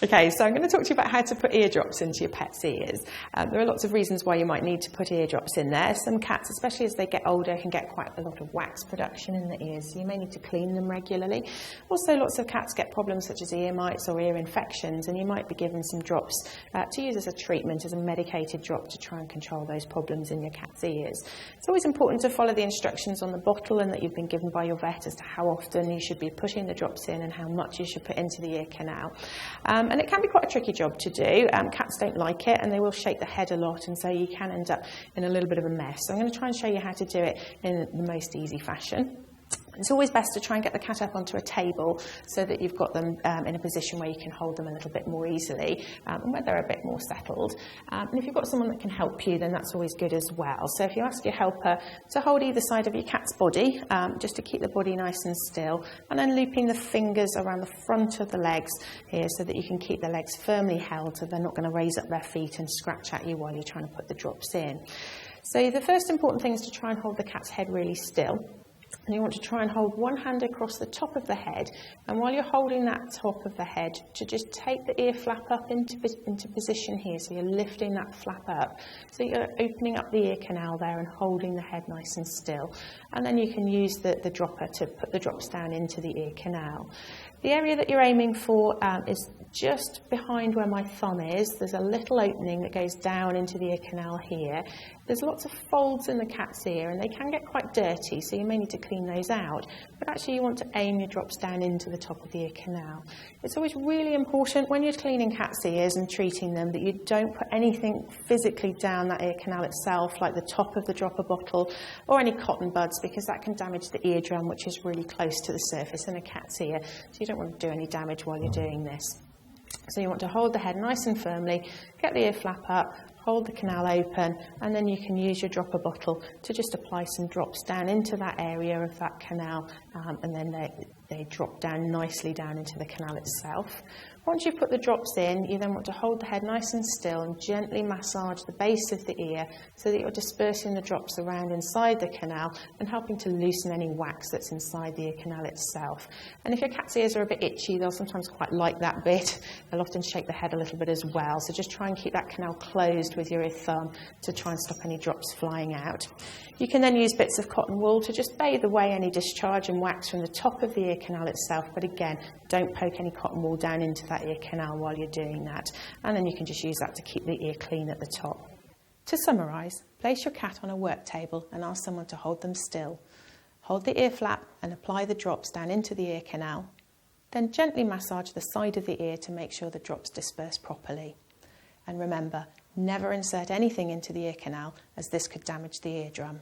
Okay, so I'm going to talk to you about how to put eardrops into your pet's ears. There are lots of reasons why you might need to put eardrops in there. Some cats, especially as they get older, can get quite a lot of wax production in the ears, so you may need to clean them regularly. Also, lots of cats get problems such as ear mites or ear infections, and you might be given some drops to use as a treatment, as a medicated drop to try and control those problems in your cat's ears. It's always important to follow the instructions on the bottle and that you've been given by your vet as to how often you should be putting the drops in and how much you should put into the ear canal. And it can be quite a tricky job to do. Cats don't like it and they will shake the head a lot, and so you can end up in a little bit of a mess. So I'm going to try and show you how to do it in the most easy fashion. It's always best to try and get the cat up onto a table so that you've got them in a position where you can hold them a little bit more easily and where they're a bit more settled. And if you've got someone that can help you, then that's always good as well. So if you ask your helper to hold either side of your cat's body, just to keep the body nice and still, and then looping the fingers around the front of the legs here so that you can keep the legs firmly held so they're not going to raise up their feet and scratch at you while you're trying to put the drops in. So the first important thing is to try and hold the cat's head really still. And you want to try and hold one hand across the top of the head, and while you're holding that top of the head, to just take the ear flap up into position here, so you're lifting that flap up, so you're opening up the ear canal there and holding the head nice and still, and then you can use the dropper to put the drops down into the ear canal. The area that you're aiming for is just behind where my thumb is. There's a little opening that goes down into the ear canal here. There's lots of folds in the cat's ear and they can get quite dirty, so you may need to clean those out. But actually you want to aim your drops down into the top of the ear canal. It's always really important when you're cleaning cat's ears and treating them that you don't put anything physically down that ear canal itself, like the top of the dropper bottle or any cotton buds, because that can damage the eardrum, which is really close to the surface in a cat's ear. So you don't want to do any damage while you're doing this. So you want to hold the head nice and firmly, get the ear flap up, hold the canal open, and then you can use your dropper bottle to just apply some drops down into that area of that canal, and then they drop down nicely down into the canal itself. Once you put the drops in, you then want to hold the head nice and still and gently massage the base of the ear so that you're dispersing the drops around inside the canal and helping to loosen any wax that's inside the ear canal itself. And if your cat's ears are a bit itchy, they'll sometimes quite like that bit. They'll often shake the head a little bit as well. So just try and keep that canal closed with your thumb to try and stop any drops flying out. You can then use bits of cotton wool to just bathe away any discharge and wax from the top of the ear canal itself, but again, don't poke any cotton wool down into that ear canal while you're doing that, and then you can just use that to keep the ear clean at the top. To summarise, place your cat on a work table and ask someone to hold them still. Hold the ear flap and apply the drops down into the ear canal. Then gently massage the side of the ear to make sure the drops disperse properly. And remember, never insert anything into the ear canal, as this could damage the eardrum.